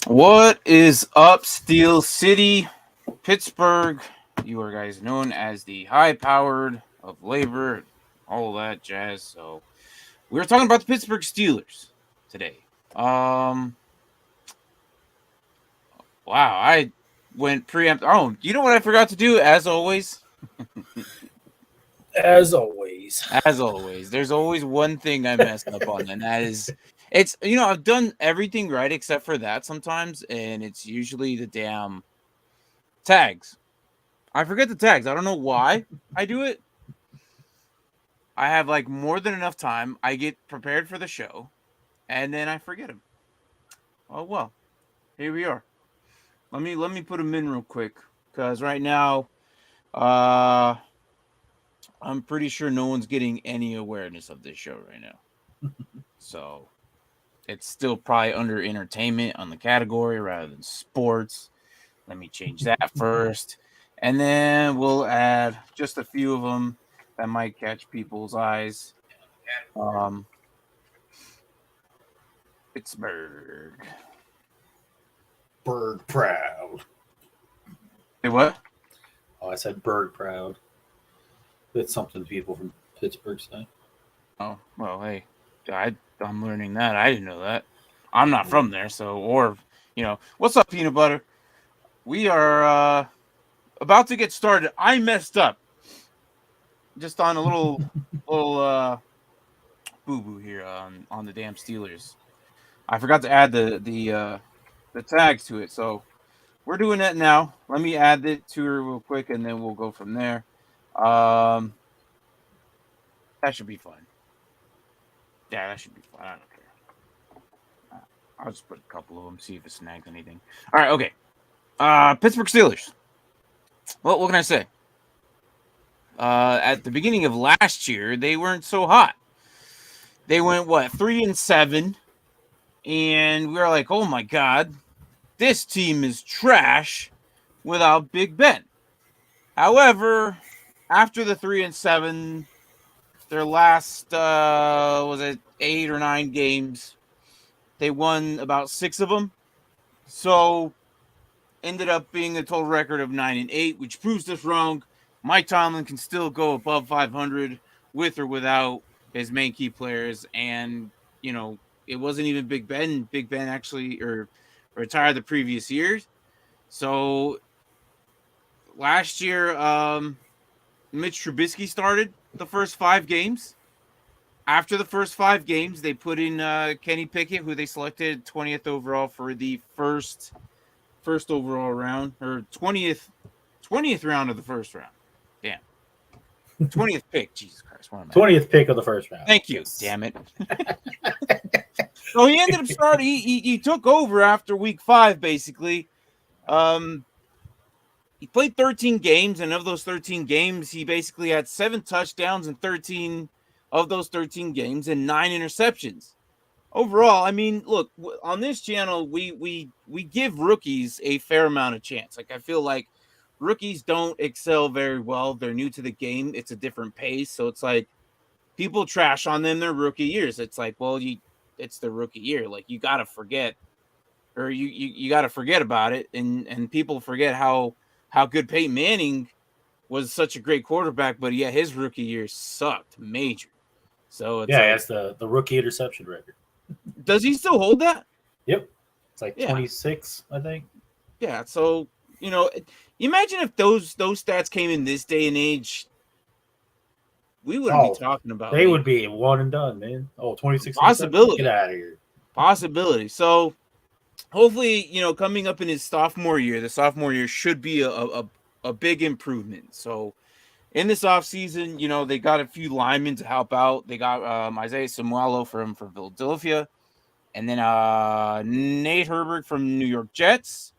What is up, Steel City, Pittsburgh? You are guys known as the high-powered of labor, all that jazz. So we're talking about the Pittsburgh Steelers today. Wow, I went preempt. Oh, you know what I forgot to do? As always, As always. there's always one thing I messed up on, and that is I've done everything right except for that sometimes, and it's usually the damn tags. I forget the tags. I don't know why I do it. I have like more than enough time. I get prepared for the show, and then I forget them. Oh well, here we are. Let me put them in real quick because right now, uh, I'm pretty sure no one's getting any awareness of this show right now. So it's still probably under entertainment on the category rather than sports. Let me change that first, and then we'll add just a few of them that might catch people's eyes. Um, Pittsburgh. Berg proud. Hey, what? Oh, I said Berg proud. That's something people from Pittsburgh say. Oh, well, hey, I'm learning that. I didn't know that. I'm not from there, so what's up, peanut butter? We are about to get started. I messed up just on a little boo boo here on the damn Steelers. I forgot to add the tags to it, so we're doing that now. Let me add it to her real quick, and then we'll go from there. Um, that should be fun. Yeah, that should be fun. I don't care. I'll just put a couple of them, see if it snags anything. All right, okay. Pittsburgh Steelers. Well, what can I say? At the beginning of last year, they weren't so hot. They went 3-7, and we were like, oh my god, this team is trash without Big Ben. However, after the 3-7, their last was it 8 or 9 games, they won about 6 of them. So ended up being a total record of 9-8, which proves us wrong. Mike Tomlin can still go above 500 with or without his main key players, and it wasn't even Big Ben. Big Ben actually retired the previous years. So last year, Mitch Trubisky started the first 5 games. After the first 5 games, they put in Kenny Pickett, who they selected 20th overall for the first overall round, or 20th round of the first round. Damn. 20th pick. Jesus Christ. What am I? 20th pick of the first round. Thank you. Yes. Damn it. So he ended up starting. He took over after week 5, basically. He played 13 games, and of those 13 games, he basically had 7 touchdowns in 13 of those 13 games and 9 interceptions. Overall, I mean, look, on this channel, we give rookies a fair amount of chance. Like, I feel like rookies don't excel very well. They're new to the game. It's a different pace. So it's like people trash on them their rookie years. It's like, well, it's their rookie year. Like, you got to forget, or you got to forget about it. And people forget how good Peyton Manning was, such a great quarterback, but yeah, his rookie year sucked major. So it's that's the rookie interception record. Does he still hold that? Yep. It's like 26, I think. Yeah, so imagine if those stats came in this day and age, we wouldn't be talking about. They would be one and done, man. 26 possibility. Get out of here. Possibility. So hopefully, coming up in his sophomore year, the sophomore year should be a big improvement. So in this offseason, they got a few linemen to help out. They got Isaiah Samuelo from Philadelphia, and then Nate Herbert from New York Jets,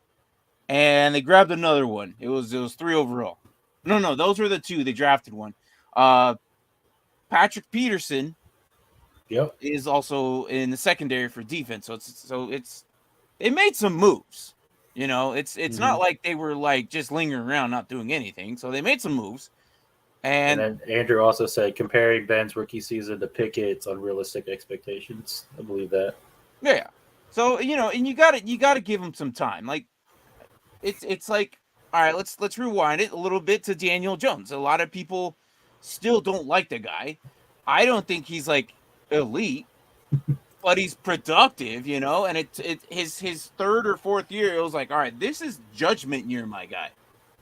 and they grabbed another one. It was 3 overall. No, those were the 2. They drafted one. Patrick Peterson, is also in the secondary for defense. So they made some moves. It's not like they were like just lingering around not doing anything. So they made some moves. And then Andrew also said comparing Ben's rookie season to Pickett's unrealistic expectations. I believe that. Yeah. So, and you got to give him some time. Like it's like, all right, let's rewind it a little bit to Daniel Jones. A lot of people still don't like the guy. I don't think he's like elite, but he's productive, and it's his third or fourth year. It was like, all right, this is judgment year, my guy.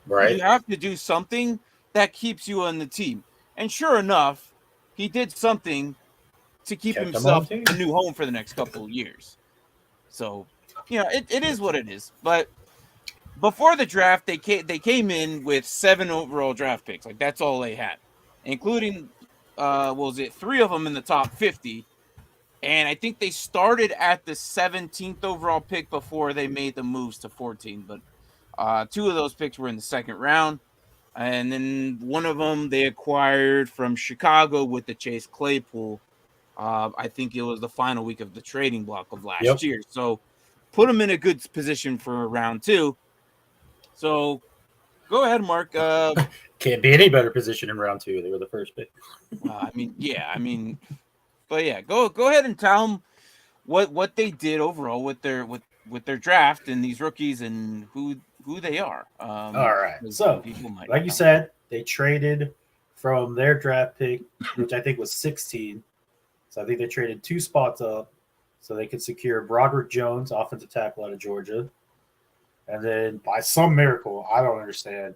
Right. You have to do something that keeps you on the team. And sure enough, he did something to keep Kept him on himself the team. a new home for the next couple of years. So, it is what it is. But before the draft, they came in with 7 overall draft picks. Like, that's all they had, including what was it, 3 of them in the top 50. And I think they started at the 17th overall pick before they made the moves to 14. But 2 of those picks were in the second round. And then one of them they acquired from Chicago with the Chase Claypool. I think it was the final week of the trading block of last year. So put them in a good position for round 2. So go ahead, Mark. Can't be any better position in round 2. They were the first pick. But yeah, go ahead and tell them what they did overall with their draft and these rookies and who they are. All right. So, like you said, they traded from their draft pick, which I think was 16. So I think they traded 2 spots up so they could secure Broderick Jones, offensive tackle out of Georgia. And then by some miracle, I don't understand,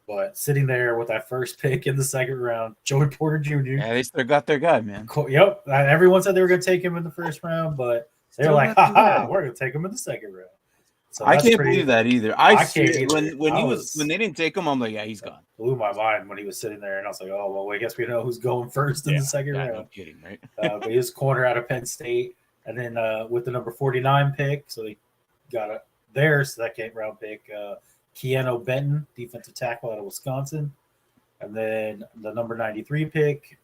but sitting there with that first pick in the second round, Joey Porter Jr. Yeah, they still got their guy, man. Yep. Everyone said they were going to take him in the first round, but they were like, we're going to take him in the second round. So I can't believe that either. I can't either. When they didn't take him, I'm like, yeah, he's gone. Blew my mind when he was sitting there, and I was like, oh, well, I guess we know who's going first in the second round. No kidding, right? But he was corner out of Penn State. And then with the number 49 pick, so they got their second round pick, Keanu Benton, defensive tackle out of Wisconsin. And then the number 93 pick,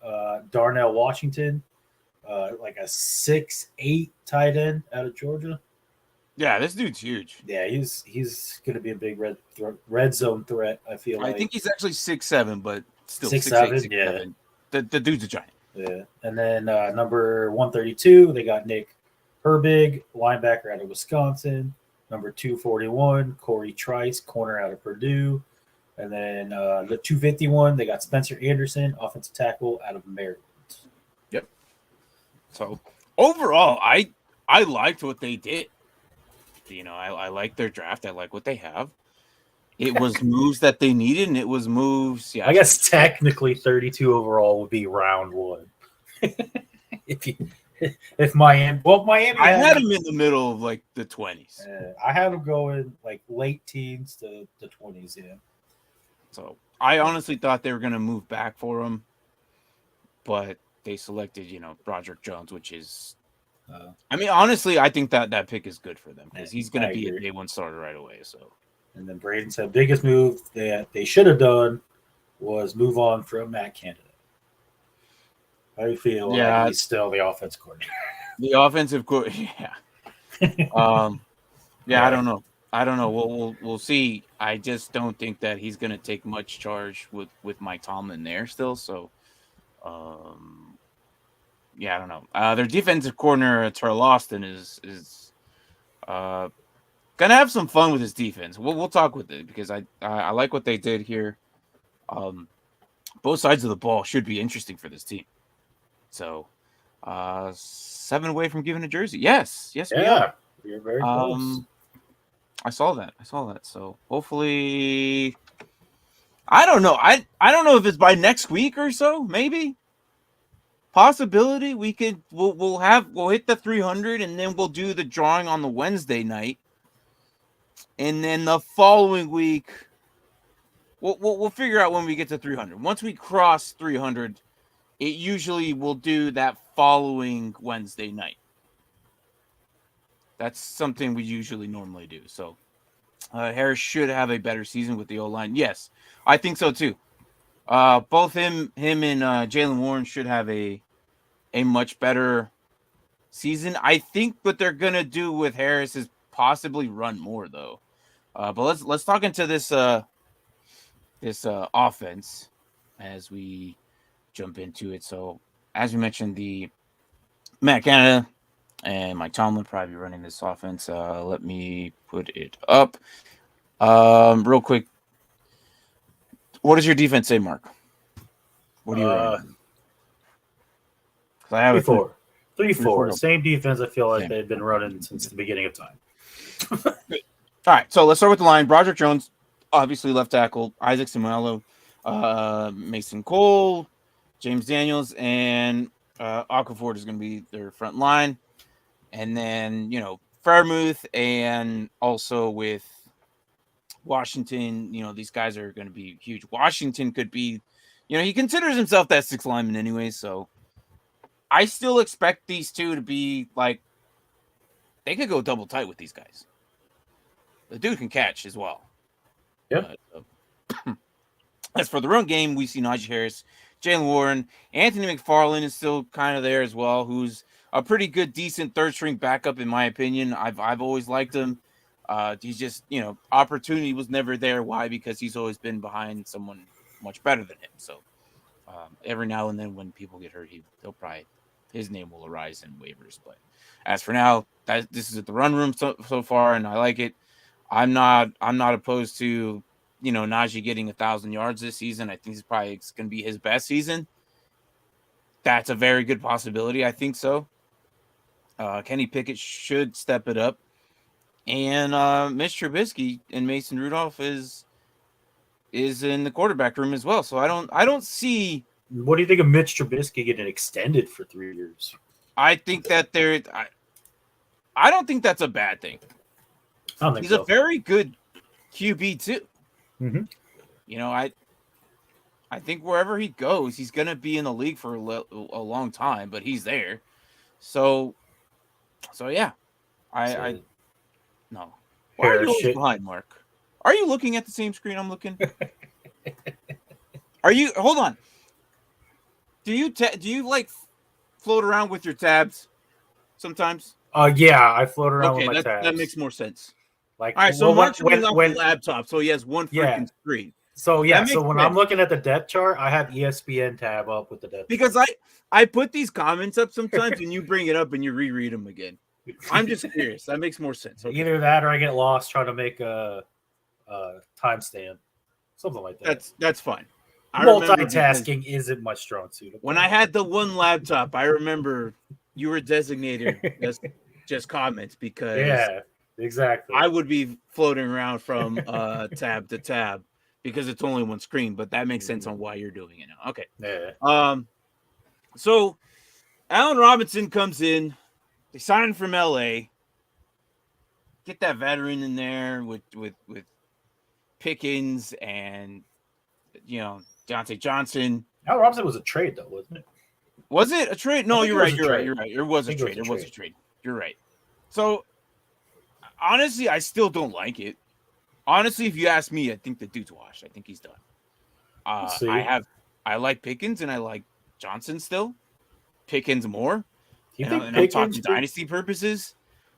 Darnell Washington, like a 6'8" tight end out of Georgia. Yeah, this dude's huge. Yeah, he's going to be a big red zone threat, I feel like. I think he's actually 6'7", but still 6'7", yeah. The dude's a giant. Yeah. And then number 132, they got Nick Herbig, linebacker out of Wisconsin. Number 241, Corey Trice, corner out of Purdue. And then the 251, they got Spencer Anderson, offensive tackle out of Maryland. Yep. So overall, I liked what they did. I like their draft. I like what they have. It was moves that they needed, and it was moves. Yeah, I guess technically 32 overall would be round 1. if Miami, I had him in the middle of like the 20s. I had him going like late teens to the 20s. Yeah. So I honestly thought they were going to move back for him, but they selected, Broderick Jones, which is. Honestly, I think that pick is good for them because he's going to be a day 1 starter right away. So, and then Braden said biggest move that they should have done was move on from Matt Canada. How do you feel? Like he's still the offensive coordinator. The offensive coordinator, yeah. I don't know. We'll see. I just don't think that he's going to take much charge with Mike Tomlin there still. So, yeah, I don't know. Their defensive coordinator, Terrell Austin, is gonna have some fun with his defense. We'll talk with it because I like what they did here. Both sides of the ball should be interesting for this team. So, 7 away from giving a jersey. Yes, we are. You're very close. I saw that. So hopefully, I don't know. I don't know if it's by next week or so. Maybe. Possibility we'll hit the 300 and then we'll do the drawing on the Wednesday night, and then the following week we'll figure out when we get to 300. Once we cross 300, it usually will do that following Wednesday night. That's something we usually normally do. So Harris should have a better season with the O-line. Yes, I think so too. Both him and Jaylen Warren should have a much better season. I think what they're gonna do with Harris is possibly run more though. But let's talk into this offense as we jump into it. So as we mentioned, the Matt Canada and Mike Tomlin probably running this offense. Let me put it up. Real quick. What does your defense say, Mark? What are you running? I have 3-4. 3-4. Same defense I feel like they've been running since the beginning of time. All right, so let's start with the line. Broderick Jones, obviously left tackle. Isaac Samuelo, Mason Cole, James Daniels, and Okafor is going to be their front line. And then, Fairmouth, and also with Washington, these guys are going to be huge. Washington could be, he considers himself that sixth lineman anyway, so I still expect these two to be like, they could go double tight with these guys. The dude can catch as well. Yeah. As for the run game, we see Najee Harris, Jalen Warren, Anthony McFarland is still kind of there as well, who's a pretty good, decent third string backup in my opinion. I've always liked him. He's just, opportunity was never there. Why? Because he's always been behind someone much better than him. So every now and then when people get hurt, his name will arise in waivers. But as for now, this is at the run room so far, and I like it. I'm not opposed to, Najee getting 1,000 yards this season. I think it's probably going to be his best season. That's a very good possibility. I think so. Kenny Pickett should step it up. And Mitch Trubisky and Mason Rudolph is in the quarterback room as well. So I don't see. What do you think of Mitch Trubisky getting extended for 3 years? I think that I don't think that's a bad thing. He's a very good QB too. Mm-hmm. I think wherever he goes, he's going to be in the league for a long time, but he's there. So yeah, no. Why are you always behind, Mark? Are you looking at the same screen I'm looking? Hold on. Do you like float around with your tabs sometimes? Yeah, I float around with my tabs. That makes more sense. Like, all right, so Mark's running off the laptop, so he has one freaking screen. So when I'm looking at the depth chart, I have ESPN tab up with the depth. Because I put these comments up sometimes, and you bring it up and you reread them again. I'm just curious. That makes more sense. Okay. Either that, or I get lost trying to make a timestamp, something like that. That's fine. Multitasking isn't my strong suit. When I had the one laptop, I remember you were designated as just comments because exactly. I would be floating around from tab to tab because it's only one screen, but that makes sense on why you're doing it now. Okay. Yeah. So Allen Robinson comes in. They sign him from LA. Get that veteran in there with Pickens and Deontay Johnson. Allen Robinson was a trade though, wasn't it? Was it a trade? No, you're right. It was a trade. It was a trade. You're right. So honestly, I still don't like it. Honestly, if you ask me, I think the dude's washed. I think he's done. I like Pickens and I like Johnson still. Pickens more. And I'm talking dynasty purposes.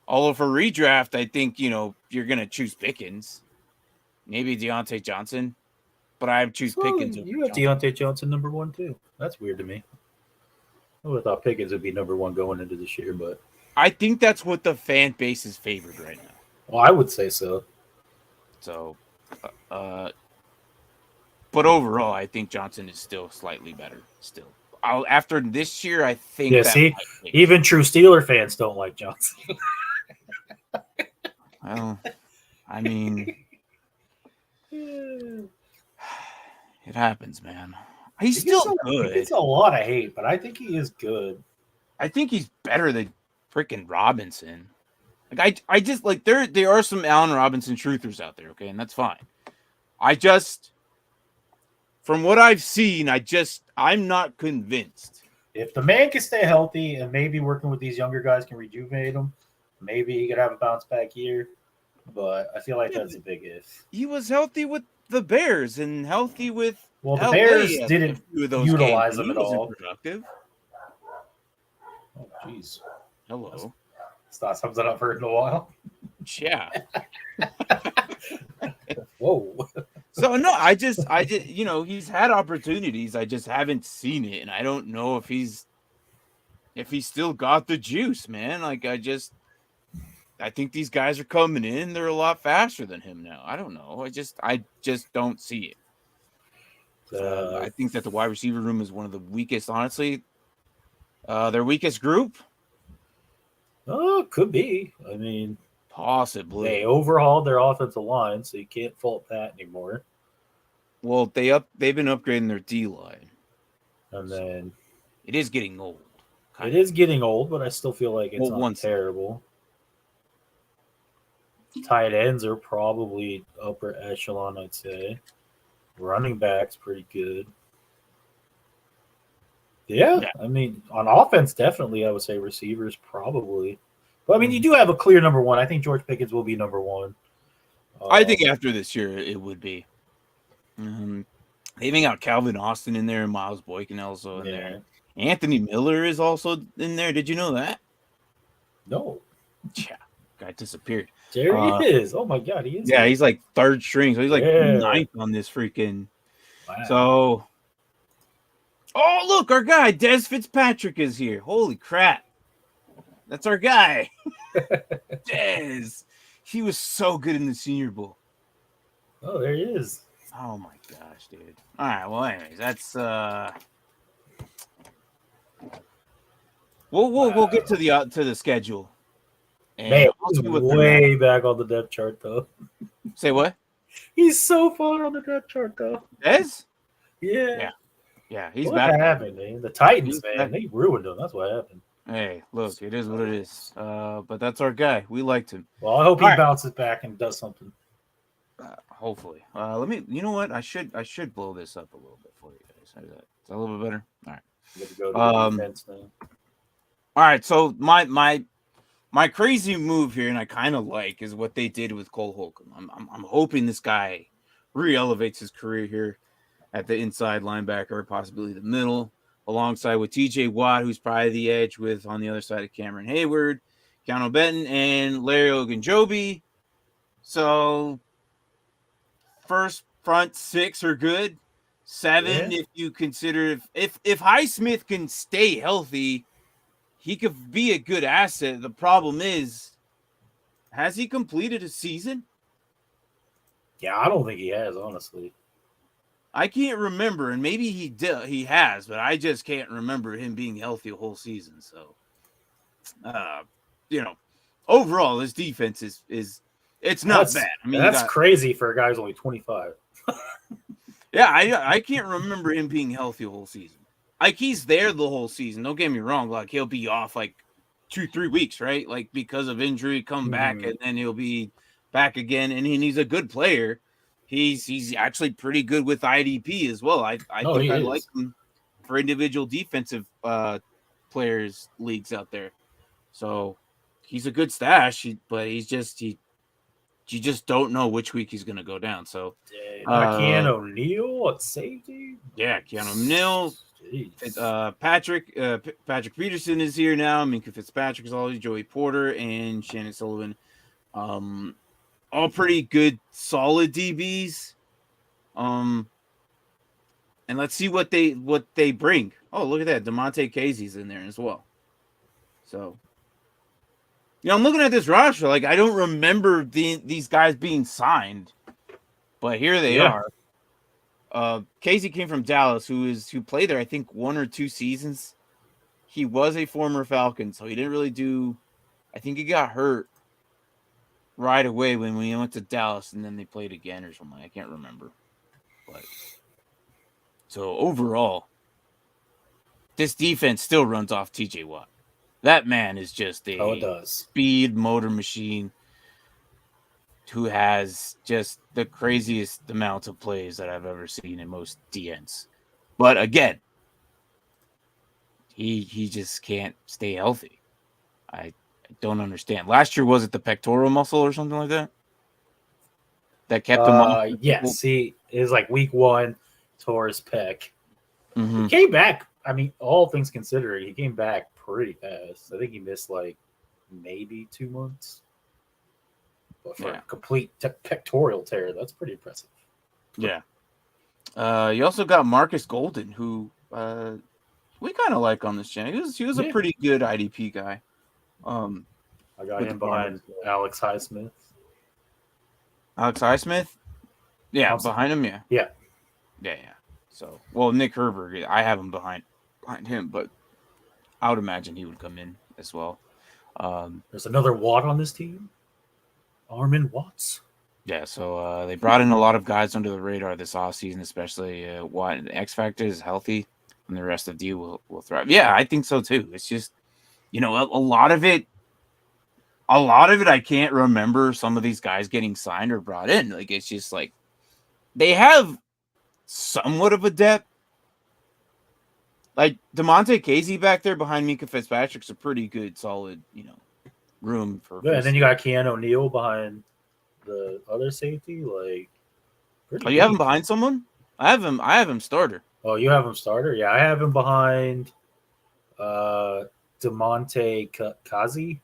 Although for redraft, I think you're gonna choose Pickens. Maybe Deontay Johnson, but I choose Pickens. You have Deontay Johnson number 1 too. That's weird to me. I would have thought Pickens would be number 1 going into this year, but I think that's what the fan base is favored right now. Well, I would say so. So, but overall, I think Johnson is still slightly better. Still, after this year, I think. Yeah, see, even true Steeler fans don't like Johnson. Well, I mean, it happens, man. He's still good. It's a lot of hate, but I think he is good. I think he's better than freaking Robinson. Like I just like there are some Allen Robinson truthers out there, okay, and that's fine. From what I've seen, I'm not convinced. If the man can stay healthy and maybe working with these younger guys can rejuvenate him, maybe he could have a bounce back year. But I feel like that's a big if. He was healthy with the Bears and healthy with. Well, the Bears didn't utilize him at all. Productive. Oh, jeez. Hello. It's not something I've heard in a while. Yeah. Whoa. So no, I just he's had opportunities. I just haven't seen it, and I don't know if he's if he still got the juice, man. Like I think these guys are coming in. They're a lot faster than him now. I don't know. I just don't see it. I think that the wide receiver room is one of the weakest, honestly. Their weakest group? Oh, could be. I mean, possibly. They overhauled their offensive line, so you can't fault that anymore. Well, they've been upgrading their D line. And then it is getting old. It is getting old, but I still feel like it's not terrible. Tight ends are probably upper echelon, I'd say. Running back's pretty good. Yeah, I mean, on offense, definitely, I would say receivers probably. But, I mean, you do have a clear number one. I think George Pickens will be number one. I think after this year, it would be. They even got Calvin Austin in there and Miles Boykin also in there. Anthony Miller is also in there. Did you know that? No. Yeah, guy disappeared. There he is. Oh, my God, he is. Yeah, he's like third string. So he's like ninth on this freaking. Wow. So. Oh, look, our guy, Des Fitzpatrick is here. Holy crap. That's our guy. Des. He was so good in the Senior Bowl. Oh, there he is. Oh, my gosh, dude. All right, well, anyways, that's... We'll get to the schedule. And man, he's way back on the depth chart, though. Say what? He's so far on the depth chart, though. Des? Yeah, he's back. What happened, man? The Titans, man, they ruined him. That's what happened. Hey, look, it is what it is. But that's our guy. We liked him. Well, I hope he bounces back and does something. Hopefully. Let me. You know what? I should blow this up a little bit for you guys. Is that a little bit better? All right. Go to the defense now. All right. So my crazy move here, and I kind of like, is what they did with Cole Holcomb. I'm hoping this guy re-elevates his career here at the inside linebacker, or possibly the middle, alongside with TJ Watt, who's probably the edge, with on the other side of Cameron Hayward, Keanu Benton, and Larry Ogunjobi. So first front six are good. 7, if you consider if Highsmith can stay healthy, he could be a good asset. The problem is, has he completed a season? Yeah, I don't think he has, honestly. I can't remember, and maybe he has, but I just can't remember him being healthy a whole season. So, overall, this defense is it's not bad. I mean, that's crazy for a guy who's only 25. Yeah, I can't remember him being healthy a whole season. Like, he's there the whole season. Don't get me wrong. Like, he'll be off like 2-3 weeks, right? Like, because of injury, come back, and then he'll be back again. And he's a good player. He's actually pretty good with IDP as well. I think I like him for individual defensive players leagues out there. So he's a good stash, but you just don't know which week he's going to go down. So Keanu O'Neal at safety. Yeah, Keanu O'Neal. Patrick Peterson is here now. Minka Fitzpatrick is always, Joey Porter and Shannon Sullivan. All pretty good, solid DBs. And let's see what they bring. Oh, look at that. DeMonte Casey's in there as well. So, I'm looking at this roster. Like, I don't remember these guys being signed, but here they are. Casey came from Dallas, who played there, I think, 1 or 2 seasons. He was a former Falcon, so he didn't really do. I think he got hurt right away when we went to Dallas, and then they played again or something. I can't remember. But so overall, this defense still runs off TJ Watt. That man is just a speed motor machine who has just the craziest amount of plays that I've ever seen in most DNs. But again, he just can't stay healthy. I don't understand. Last year, was it the pectoral muscle or something like that? That kept him off? Yes, it was like week 1, tore his pec. He came back. I mean, all things considered, he came back pretty fast. I think he missed like maybe 2 months. But for a complete pectoral tear, that's pretty impressive. Yeah. You also got Marcus Golden, who we kind of like on this channel. He was a pretty good IDP guy. I got him behind Alex Highsmith. Alex Highsmith? Yeah, Hanson. Behind him, yeah. Yeah. So, well, Nick Herbert, I have him behind him, but I would imagine he would come in as well. There's another Watt on this team. Armin Watts. Yeah, so they brought in a lot of guys under the radar this offseason, especially Watt. The X Factor is healthy, and the rest of you will thrive. Yeah, I think so too. It's just, a lot of it, I can't remember some of these guys getting signed or brought in. Like, it's just like they have somewhat of a depth. Like DeMonte Casey back there behind Mika Fitzpatrick's a pretty good, solid, room for. Yeah, and then you got Keanu Neal behind the other safety. Like, you have him behind someone? I have him starter. Oh, you have him starter? Yeah, I have him behind DeMonte Kazi.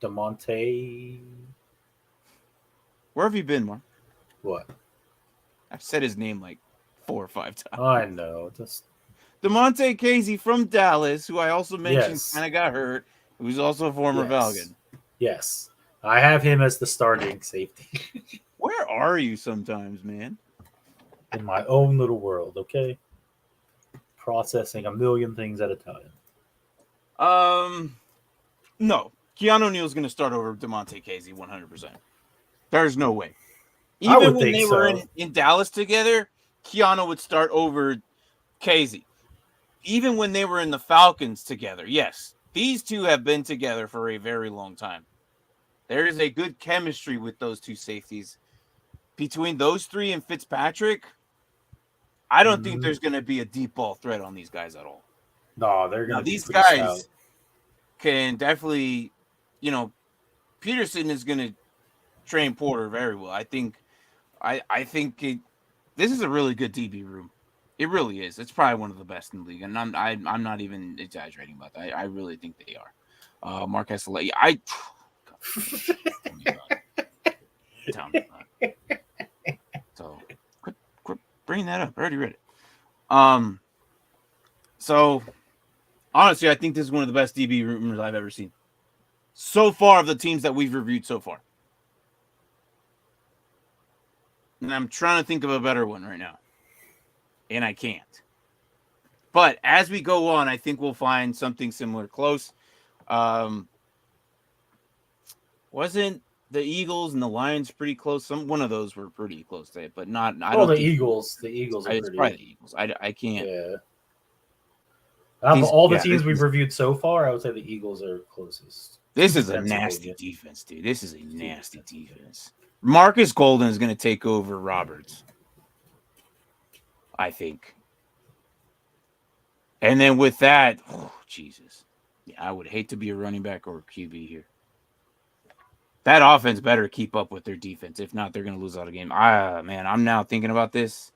DeMonte. Where have you been, Mark? What? I've said his name like 4 or 5 times. I know. Just DeMonte Casey from Dallas, who I also mentioned kind of got hurt, who's also a former Valgan. Yes. I have him as the starting safety. Where are you sometimes, man? In my own little world, okay? Processing a million things at a time. No. Keanu Neal's going to start over DeMonte Casey 100%. There's no way. Even when they were in Dallas together, Keanu would start over Casey. Even when they were in the Falcons together, yes. These two have been together for a very long time. There is a good chemistry with those two safeties. Between those three and Fitzpatrick, I don't think there's going to be a deep ball threat on these guys at all. No, they're going to be these guys can definitely, Peterson is going to train Porter very well. I think this is a really good DB room. It really is. It's probably one of the best in the league, and I'm not even exaggerating about that. I really think they are. Marquez, tell me about it. So quit bringing that up. I already read it. So honestly, I think this is one of the best DB rumors I've ever seen so far of the teams that we've reviewed so far. And I'm trying to think of a better one right now, and I can't. But as we go on, I think we'll find something similar close. Wasn't the Eagles and the Lions pretty close? One of those were pretty close to it, but not. The Eagles. The Eagles are it's pretty. Probably the Eagles. I can't. Yeah. Out of all the teams we've reviewed so far, I would say the Eagles are closest. This is a nasty defense, dude. This is a nasty defense. Marcus Golden is going to take over Roberts, I think. And then with that, Jesus. Yeah, I would hate to be a running back or a QB here. That offense better keep up with their defense. If not, they're going to lose out of game. Man, I'm now thinking about this.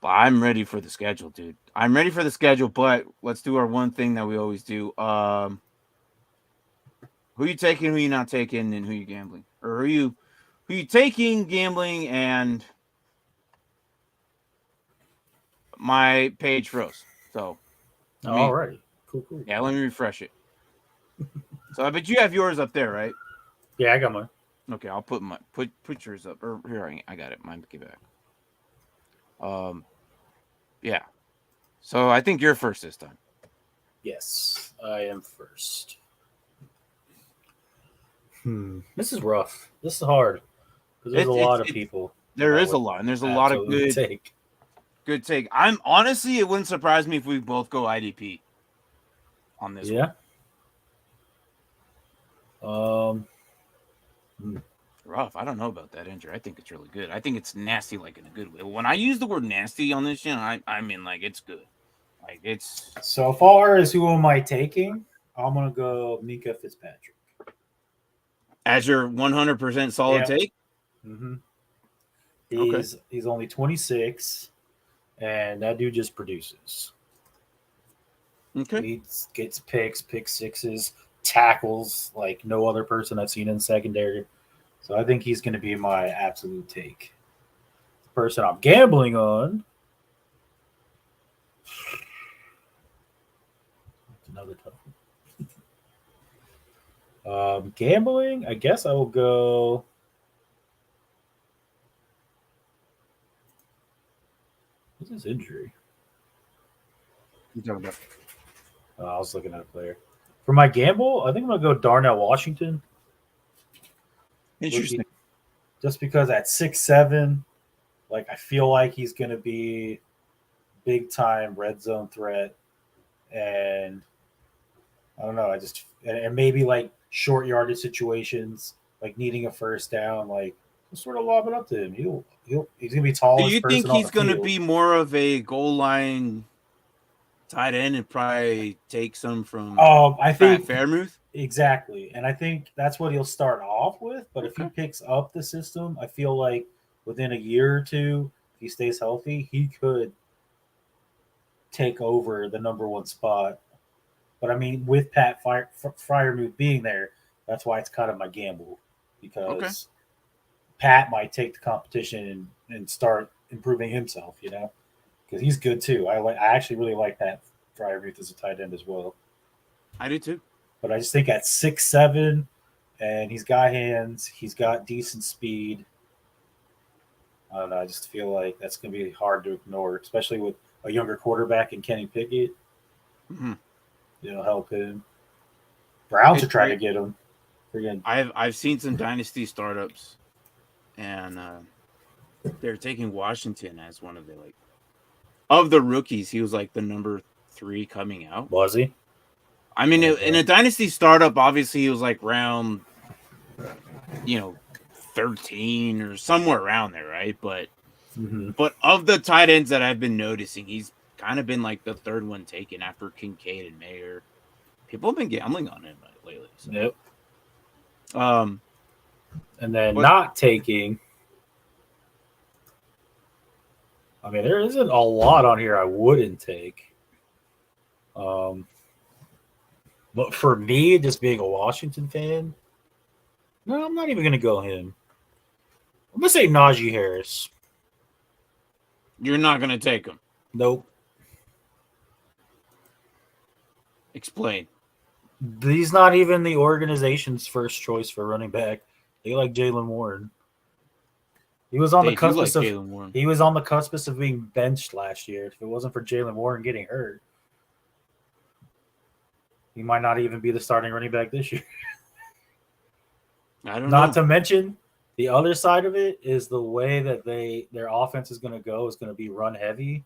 But I'm ready for the schedule, dude. I'm ready for the schedule, but let's do our one thing that we always do. Who you taking, who you not taking, and who you gambling? Or who you taking, gambling, and my page froze. So, all right, cool. Yeah, let me refresh it. So I bet you have yours up there, right? Yeah, I got mine. Okay, I'll put put yours up. Or here, I got it. Mine, get back. Yeah. So I think you're first this time. Yes, I am first. This is rough. This is hard because there's a lot of people. There is a lot, and there's a lot of good take. I'm honestly, it wouldn't surprise me if we both go IDP on this one. Rough. I don't know about that, Andrew. I think it's really good. I think it's nasty, like in a good way. When I use the word nasty on this channel, I mean like it's good. Like it's so far as who am I taking? I'm gonna go Mika Fitzpatrick as your 100% solid take. Mm-hmm. He's only 26, and that dude just produces. Okay, he gets pick sixes, tackles like no other person I've seen in secondary. So I think he's going to be my absolute take. The person I'm gambling on That's another tough one. Gambling, I guess I will go. What's his injury? You talking about? I was looking at a player. For my gamble, I think I'm going to go Darnell Washington. Interesting. Just because at 6'7", like I feel like he's going to be big time red zone threat, and I don't know. And maybe like short yardage situations, like needing a first down, like just sort of lob it up to him. He's gonna be tallest. Do you think he's gonna be more of a goal line tight end and probably take some from I think Fairmouth? Exactly. And I think that's what he'll start off with. But if he Okay. picks up the system, I feel like within a year or two, if he stays healthy, he could take over the number one spot. But I mean, with Pat Freiermuth being there, that's why it's kind of my gamble, because Pat might take the competition and start improving himself, because he's good too. I actually really like Pat Freiermuth as a tight end as well. I do too. But I just think at 6'7", and he's got hands, he's got decent speed. I don't know. I just feel like that's going to be hard to ignore, especially with a younger quarterback in Kenny Pickett. Mm-hmm. It'll help him. Browns are trying to get him. I've seen some dynasty startups, and they're taking Washington as one of the rookies. He was like the number 3 coming out. Was he? I mean, in a dynasty startup, obviously he was like round, 13 or somewhere around there, right? But of the tight ends that I've been noticing, he's kind of been like the third one taken after Kincaid and Mayer. People have been gambling on him lately. So. Yep. And then but, not taking. I mean, there isn't a lot on here I wouldn't take. But for me, just being a Washington fan, no, I'm not even going to go him. I'm going to say Najee Harris. You're not going to take him? Nope. Explain. He's not even the organization's first choice for running back. They like Jaylen Warren. He was on the cusp of being benched last year. If it wasn't for Jaylen Warren getting hurt, he might not even be the starting running back this year. I don't know. Not to mention, the other side of it is the way that their offense is going to be run heavy.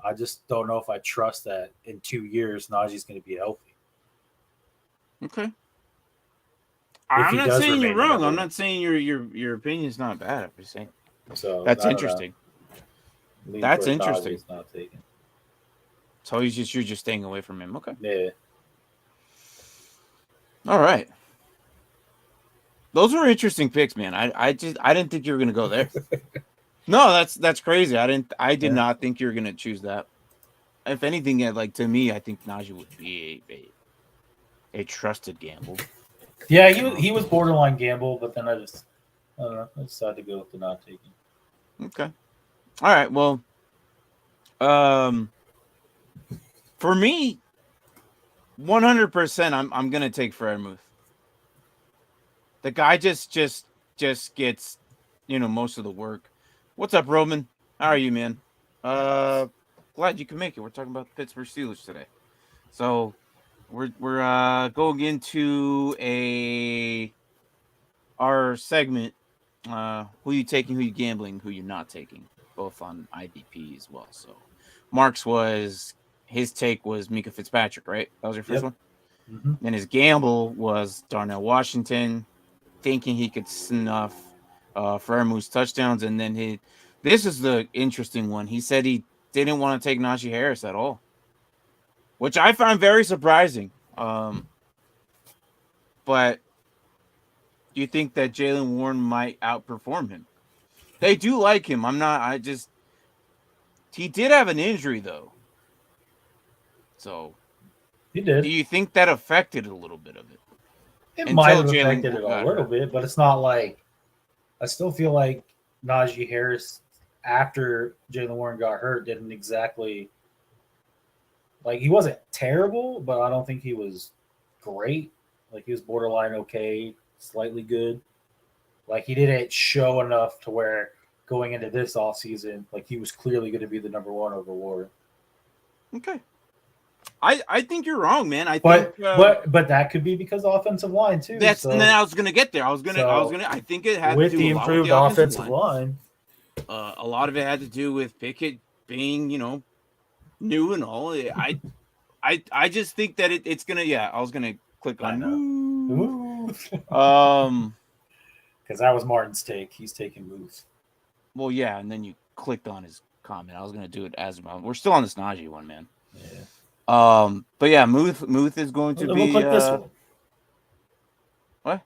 I just don't know if I trust that in 2 years Najee's going to be healthy. Okay. I'm not saying you're wrong. I'm not saying your opinion's not bad. I'm just saying. So that's interesting. That's interesting. Not taken. So you're just staying away from him. Okay. Yeah. All right. Those were interesting picks, man. I didn't think you were gonna go there. No, that's crazy. I did not think you were gonna choose that. If anything, to me, I think Najee would be a trusted gamble. Yeah, he was borderline gamble, but then I decided to go with the not taking. Okay. All right. Well, for me, 100%, I'm gonna take Freiermuth. The guy just gets, most of the work. What's up, Roman? How are you, man? Glad you can make it. We're talking about the Pittsburgh Steelers today. So we're going into our segment. Who you taking, who you gambling, who you're not taking, both on IDP as well. So Mark's his take was Minkah Fitzpatrick, right? That was your first one? Mm-hmm. And his gamble was Darnell Washington, thinking he could snuff Freiermuth's touchdowns. And then this is the interesting one. He said he didn't want to take Najee Harris at all, which I found very surprising. But do you think that Jaylen Warren might outperform him? They do like him. He did have an injury, though. So he did. Do you think that affected a little bit of it? It might have affected it a little bit, but it's not like – I still feel like Najee Harris, after Jaylen Warren got hurt, didn't exactly Like, he wasn't terrible, but I don't think he was great. Like, he was borderline okay, slightly good. Like, he didn't show enough to where going into this offseason, like, he was clearly going to be the number one over Ward. Okay. I think you're wrong, man. But that could be because of offensive line too. And then I was gonna get there. I think it had with to do the improved offensive line. A lot of it had to do with Pickett being, new and all. I just think that it's gonna. Yeah, I was gonna click on move. Because that was Martin's take. He's taking moves. Well, yeah, and then you clicked on his comment. I was gonna do it as well. We're still on this Najee one, man. Yeah. But yeah, Muth is going to be. We'll click this one. What?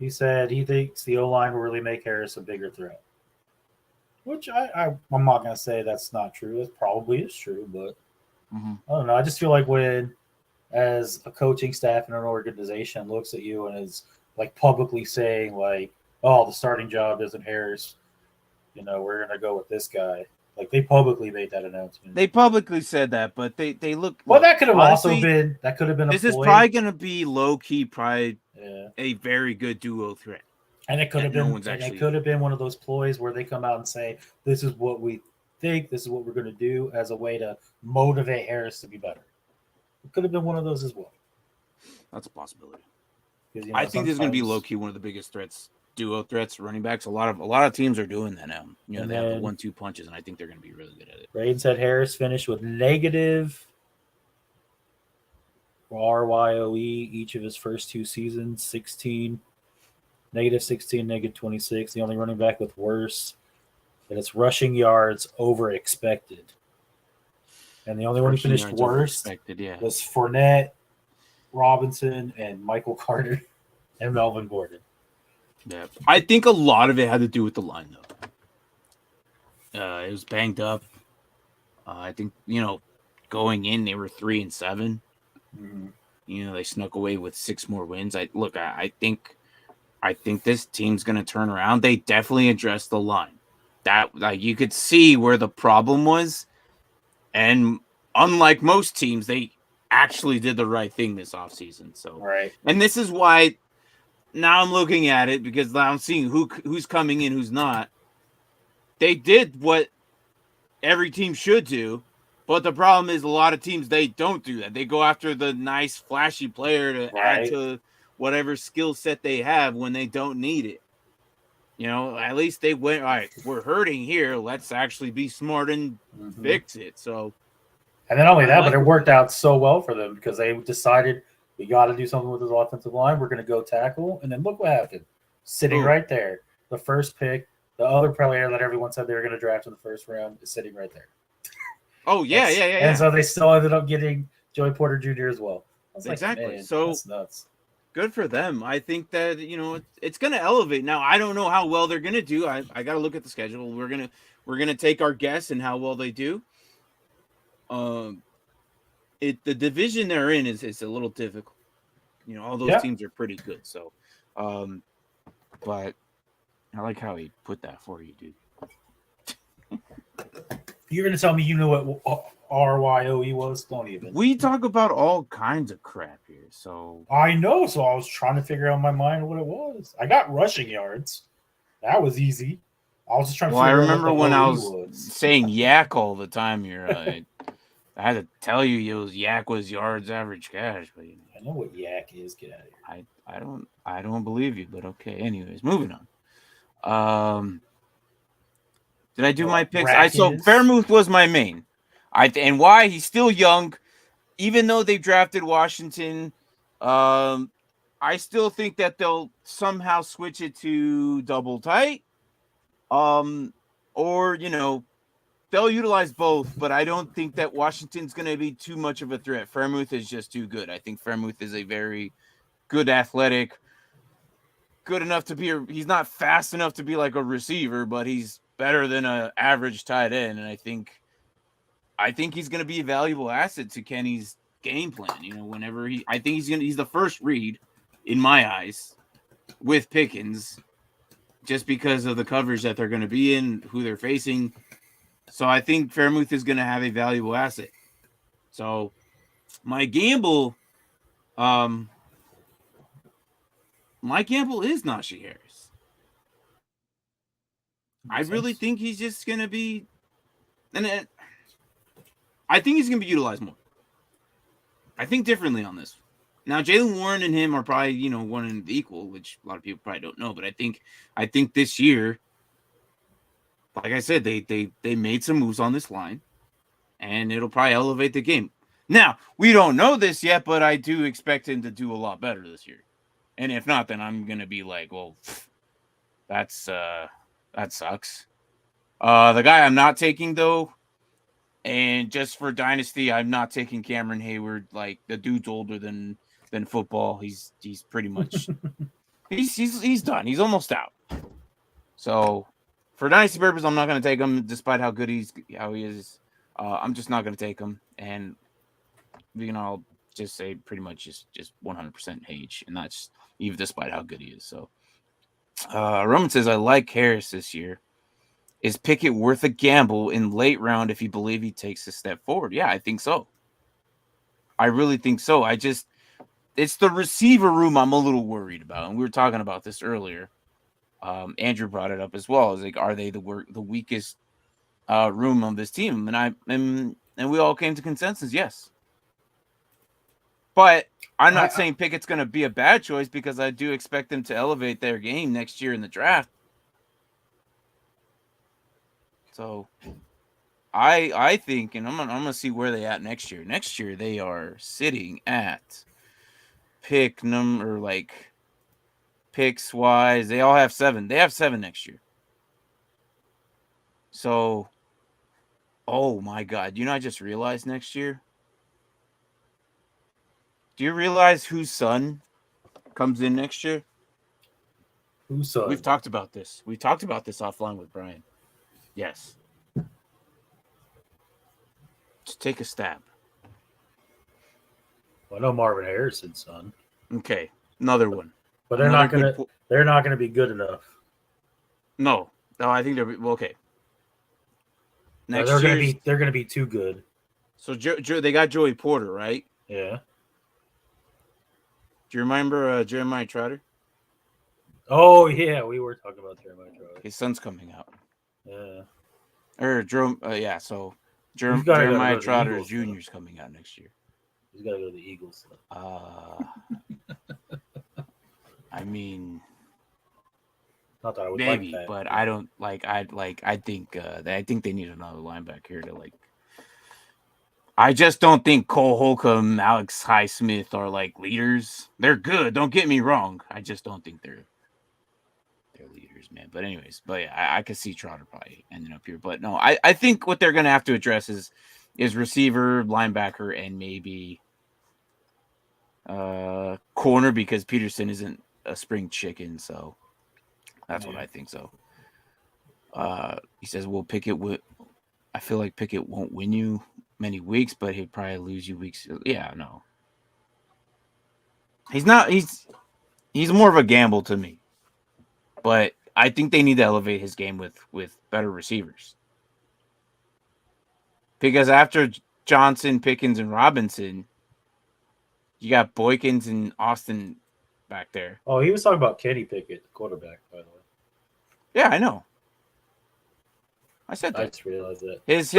He said he thinks the O-line will really make Harris a bigger threat. Which I'm not going to say that's not true. It probably is true, but I don't know. I just feel like when, as a coaching staff in an organization looks at you and is like publicly saying like, "Oh, the starting job isn't Harris. We're going to go with this guy." Like, they publicly made that announcement. They publicly said that, but they look. Well, that could have also been. That could have been. This is probably going to be low key, probably a very good duo threat. And it could have been. It could have been one of those ploys where they come out and say, "This is what we think. This is what we're going to do," as a way to motivate Harris to be better. It could have been one of those as well. That's a possibility. I think this is going to be low key one of the biggest threats. Duo threats, running backs. A lot of teams are doing that now. They have the 1-2 punches, and I think they're going to be really good at it. Braden said Harris finished with negative RYOE each of his first two seasons, 16, negative 16, negative 26. The only running back with worse, and it's rushing yards over expected. And the only one who finished worst was Fournette, Robinson, and Michael Carter, and Melvin Gordon. Yeah, I think a lot of it had to do with the line, though. It was banged up. I think going in they were 3-7. Mm-hmm. They snuck away with 6 more wins. I think this team's gonna turn around. They definitely addressed the line. That you could see where the problem was, and unlike most teams, they actually did the right thing this offseason. So right, and this is why. Now I'm looking at it because now I'm seeing who's coming in, who's not. They did what every team should do, but the problem is a lot of teams, they don't do that. They go after the nice, flashy player to add to whatever skill set they have when they don't need it. At least they went, all right, we're hurting here. Let's actually be smart and fix it. So, and then only that, but it worked out so well for them because they decided – we got to do something with his offensive line. We're going to go tackle. And then look what happened. Sitting right there. The first pick, the other player that everyone said they were going to draft in the first round is sitting right there. Oh, yeah. And so they still ended up getting Joey Porter Jr. as well. Exactly. Like, so that's nuts. Good for them. I think that, it's going to elevate. Now, I don't know how well they're going to do. I got to look at the schedule. We're going to take our guess and how well they do. The division they're in is a little difficult. All those teams are pretty good. So, but I like how he put that for you, dude. You're gonna tell me you know what RYOE was? Don't even. We talk about all kinds of crap here, so I know. So I was trying to figure out in my mind what it was. I got rushing yards. That was easy. I was just trying to. I remember when I was saying yak all the time. I had to tell you, yak was yards average cash, but I know what yak is. Get out of here. I don't believe you, but okay. Anyways, moving on. Did I do my picks? So Fairmouth was my main. And why? He's still young, even though they drafted Washington. I still think that they'll somehow switch it to double tight. Or they'll utilize both, but I don't think that Washington's going to be too much of a threat. Fairmouth is just too good. I think Fairmouth is a very good athletic, good enough to be he's not fast enough to be like a receiver, but he's better than an average tight end. And I think he's going to be a valuable asset to Kenny's game plan. Whenever I think he's the first read in my eyes with Pickens, just because of the coverage that they're going to be in, who they're facing. So I think Fairmouth is going to have a valuable asset. So my gamble is Najee Harris. I really think he's just going to be, and I think he's going to be utilized more. I think differently on this. Now, Jaylen Warren and him are probably, one and the equal, which a lot of people probably don't know. But I think this year, like I said, they made some moves on this line, and it'll probably elevate the game. Now, we don't know this yet, but I do expect him to do a lot better this year. And if not, then I'm gonna be like, well, that sucks. The guy I'm not taking though, and just for Dynasty, I'm not taking Cameron Hayward. Like, the dude's older than football. He's pretty much he's done. He's almost out. So for Dynasty purpose, I'm not gonna take him, despite how good he is. I'm just not gonna take him, and I'll just say pretty much just 100% Hage, and that's even despite how good he is. So Roman says, I like Harris this year. Is Pickett worth a gamble in late round if you believe he takes a step forward? Yeah, I think so. I really think so. It's the receiver room I'm a little worried about, and we were talking about this earlier. Andrew brought it up as well. It's like, are they the weakest room on this team? And we all came to consensus, yes. But I'm not saying Pickett's going to be a bad choice, because I do expect them to elevate their game next year in the draft. So I think, and I'm gonna see where they at next year. Next year they are sitting at pick number, like, picks wise. They all have 7. They have 7 next year. So, oh my God! I just realized next year. Do you realize whose son comes in next year? Whose son? We've talked about this. We talked about this offline with Brian. Yes. Just take a stab. Well, I know Marvin Harrison's son. Okay, another one. But they're not gonna be good enough. No, I think they're okay. Next they're gonna be too good. So they got Joey Porter, right? Yeah. Do you remember Jeremiah Trotter? Oh yeah, we were talking about Jeremiah Trotter. His son's coming out. Yeah. Or yeah. So Jeremiah Trotter Jr. is coming out next year. He's got to go to the Eagles. I mean, not that I would maybe, like that, but I don't like. I think they need another linebacker to like. I just don't think Cole Holcomb, Alex Highsmith are like leaders. They're good. Don't get me wrong. I just don't think they're leaders, man. But anyways, yeah, I could see Trotter probably ending up here. But no, I think what they're gonna have to address is receiver, linebacker, and maybe corner, because Peterson isn't a spring chicken. So that's what I think. So he says, "Well, Pickett would. I feel like Pickett won't win you many weeks, but he'd probably lose you weeks." Yeah, no. He's not. He's more of a gamble to me. But I think they need to elevate his game with better receivers. Because after Johnson, Pickens, and Robinson, you got Boykins and Austin back there. Oh, he was talking about Kenny Pickett, the quarterback, by the way. Yeah, I know. I said that. I just realized that. His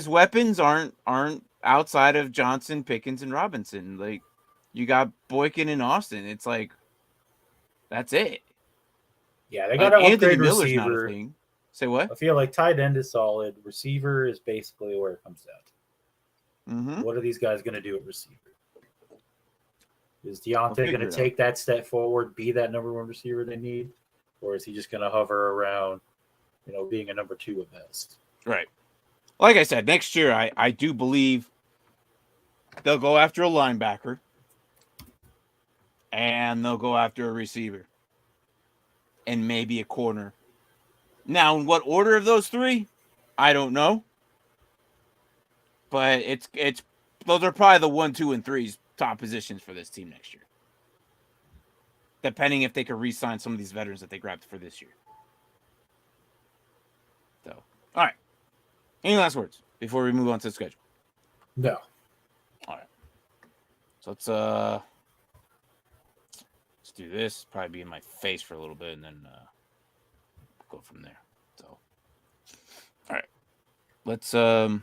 weapons aren't outside of Johnson, Pickens, and Robinson. Like, you got Boykin and Austin. It's like, that's it. Yeah, they got an upgrade Miller's receiver. Not a thing. Say what? I feel like tight end is solid. Receiver is basically where it comes down to. Mm-hmm. What are these guys going to do at receiver? Is Deontay going to take that step forward, be that number 1 receiver they need? Or is he just going to hover around, being a number 2 at best? Right. Like I said, next year I do believe they'll go after a linebacker and they'll go after a receiver and maybe a corner. Now, in what order of those 3, I don't know. But it's those are probably the 1, 2, and 3's top positions for this team next year. Depending if they could re-sign some of these veterans that they grabbed for this year. So, all right. Any last words? before we move on to the schedule? No. All right. So let's do this. Probably be in my face for a little bit, and then go from there. So, all right. Let's there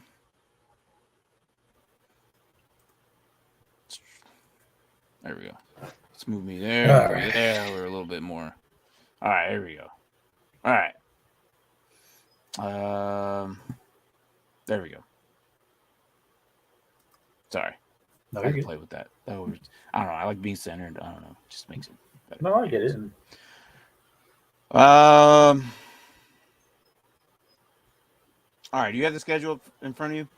we go. Let's move me there. Right. There. We're a little bit more. All right. Here we go. All right. There we go. Sorry. No, I can play with that. I don't know. I like being centered. I don't know. It just makes it better. No, I get it. All right. Do you have the schedule in front of you?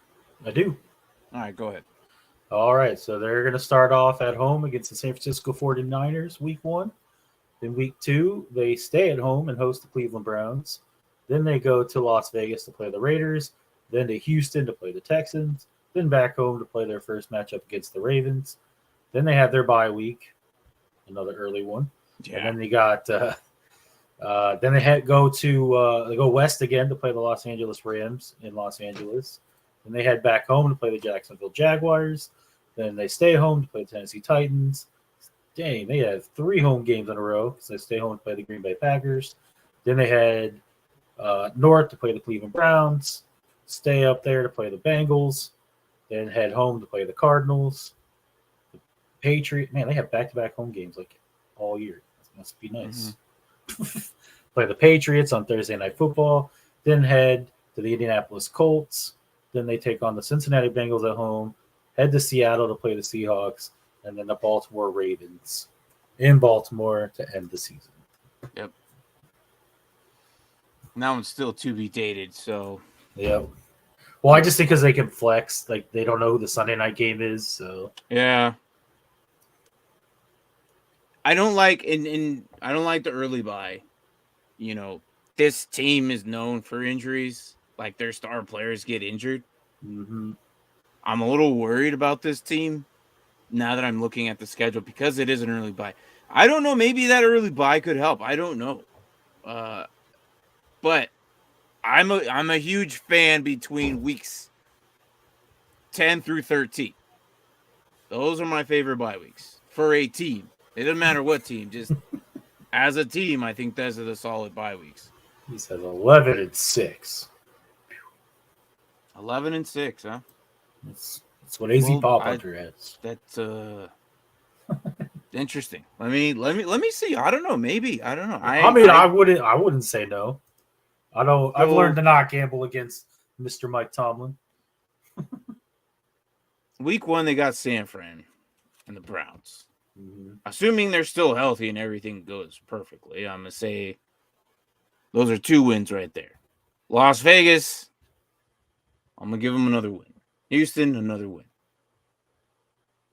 I do. All right. Go ahead. All right. So they're going to start off at home against the San Francisco 49ers week 1. Then week 2, they stay at home and host the Cleveland Browns. Then they go to Las Vegas to play the Raiders. Then to Houston to play the Texans. Then back home to play their first matchup against the Ravens. Then they have their bye week, another early one. Yeah. And then they got then they go west again to play the Los Angeles Rams in Los Angeles. Then they head back home to play the Jacksonville Jaguars. Then they stay home to play the Tennessee Titans. Dang, they have 3 home games in a row because they stay home to play the Green Bay Packers. Then they head north to play the Cleveland Browns. Stay up there to play the Bengals. Then head home to play the Cardinals. The Patriots. Man, they have back-to-back home games like all year. That must be nice. Mm-hmm. Play the Patriots on Thursday Night Football. Then head to the Indianapolis Colts. Then they take on the Cincinnati Bengals at home. Head to Seattle to play the Seahawks. And then the Baltimore Ravens in Baltimore to end the season. Yep. That one's still to be dated, so. Yep. Well, I just think because they can flex, like they don't know who the Sunday night game is, so. Yeah. I don't like I don't like the early bye. You know, this team is known for injuries. Like their star players get injured. Mm-hmm. I'm a little worried about this team now that I'm looking at the schedule because it is an early bye. I don't know. Maybe that early bye could help. I don't know. But I'm a huge fan between weeks 10 through 13. Those are my favorite bye weeks for a team. It doesn't matter what team. Just as a team, I think those are the solid bye weeks. He says 11-6. 11-6, huh? That's what AZ Pop Hunter has. That's interesting. Let me see. I don't know. Maybe I don't know. I wouldn't say no. I don't. I've learned to not gamble against Mr. Mike Tomlin. Week 1, they got San Fran and the Browns. Mm-hmm. Assuming they're still healthy and everything goes perfectly, I'm gonna say those are 2 wins right there. Las Vegas, I'm gonna give them another win. Houston, another win.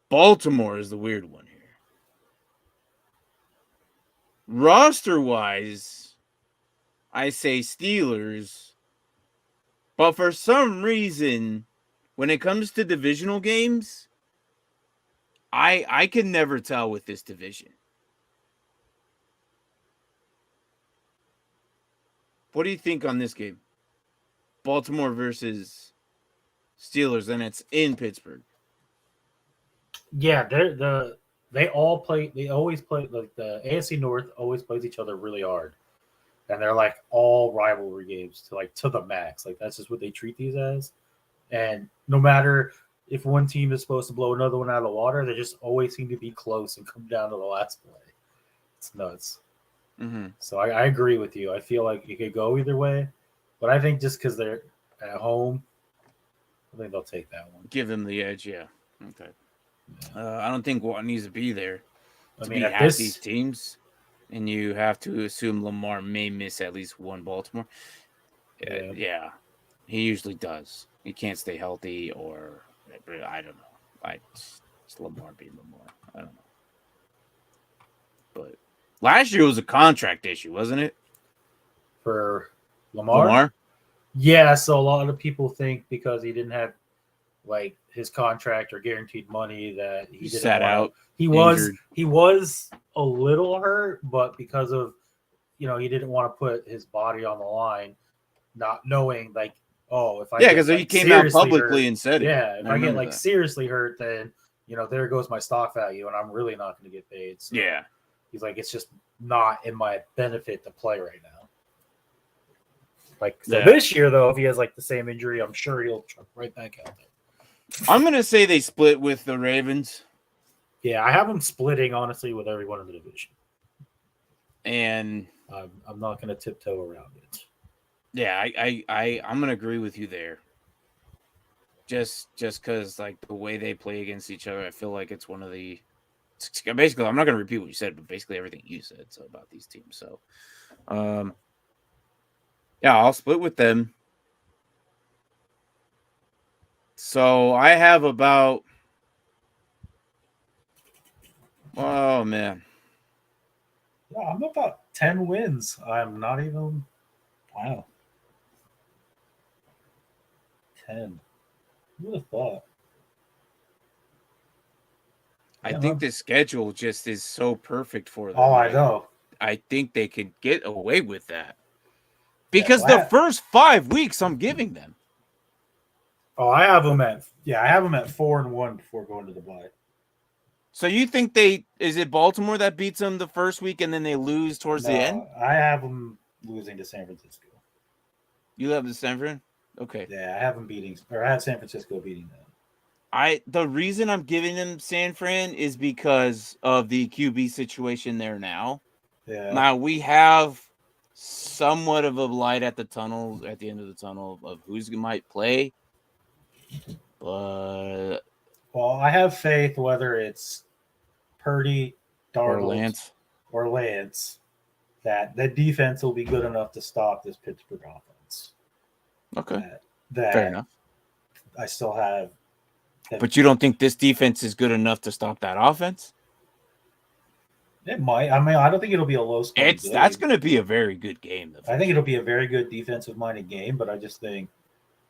Baltimore is the weird one here. Roster-wise, I say Steelers, but for some reason, when it comes to divisional games, I can never tell with this division. What do you think on this game? Baltimore versus Steelers, and it's in Pittsburgh. Yeah, they always play like the AFC North always plays each other really hard. And they're like all rivalry games to the max. Like that's just what they treat these as. And no matter if one team is supposed to blow another one out of the water, they just always seem to be close and come down to the last play. It's nuts. Mm-hmm. So I agree with you. I feel like it could go either way. But I think just because they're at home, I think they'll take that one. Give them the edge, yeah. Okay. Yeah. I don't think Watt needs to be there to be at these teams. And you have to assume Lamar may miss at least one Baltimore. Yeah. He usually does. He can't stay healthy or I don't know. It's Lamar being Lamar. I don't know. But last year was a contract issue, wasn't it? For Lamar? Yeah, so a lot of people think because he didn't have like his contract or guaranteed money that he didn't sat out. He was a little hurt, but because of he didn't want to put his body on the line, not knowing like oh, if I because he came out publicly hurt, and said it. Yeah, if I get like seriously hurt, then there goes my stock value, and I'm really not going to get paid. So yeah, he's like, it's just not in my benefit to play right now. Like this year, though, if he has like the same injury, I'm sure he'll jump right back out there. I'm gonna say they split with the Ravens. Yeah, I have them splitting honestly with everyone in the division, and I'm not going to tiptoe around it. Yeah, I'm gonna agree with you there. Just because like the way they play against each other, I feel like it's one of the basically. I'm not gonna repeat what you said, but basically everything you said about these teams. So, yeah, I'll split with them. So I have about, oh man, yeah, I'm about 10 wins. I'm not even, wow, 10. Who would have thought? I think the schedule just is so perfect for them. Oh, I know. I think they could get away with that because the first 5 weeks I'm giving them. Oh, I have them at 4-1 before going to the bye. So you think is it Baltimore that beats them the first week and then they lose towards the end? I have them losing to San Francisco. You have the San Fran? Okay. Yeah, I have them I have San Francisco beating them. The reason I'm giving them San Fran is because of the QB situation there now. Yeah. Now we have somewhat of a light at the end of the tunnel of who's might play. But I have faith whether it's Purdy, Darnold, or Lance, that the defense will be good enough to stop this Pittsburgh offense. Okay. Fair enough. I still have. But you don't think this defense is good enough to stop that offense? It might. I mean, I don't think it'll be a low score. That's going to be a very good game. I think it'll be a very good defensive-minded game, but I just think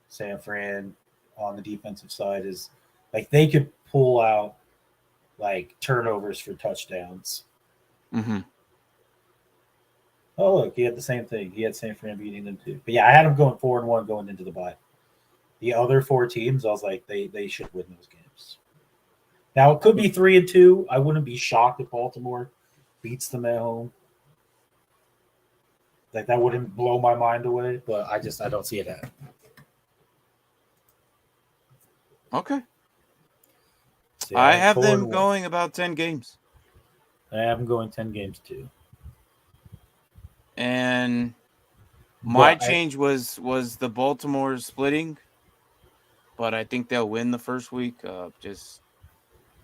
San Fran on the defensive side is like they could pull out like turnovers for touchdowns. Mm-hmm. Oh, look, he had the same thing. He had San Fran beating them too. But yeah, I had them going 4-1 going into the bye. The other 4 teams, I was like, they should win those games. Now it could be 3-2. I wouldn't be shocked if Baltimore beats them at home. Like that wouldn't blow my mind away, but I don't see it happening. Okay. So I have them going about 10 games. I have them going 10 games too. And my change was the Baltimore splitting, but I think they'll win the first week.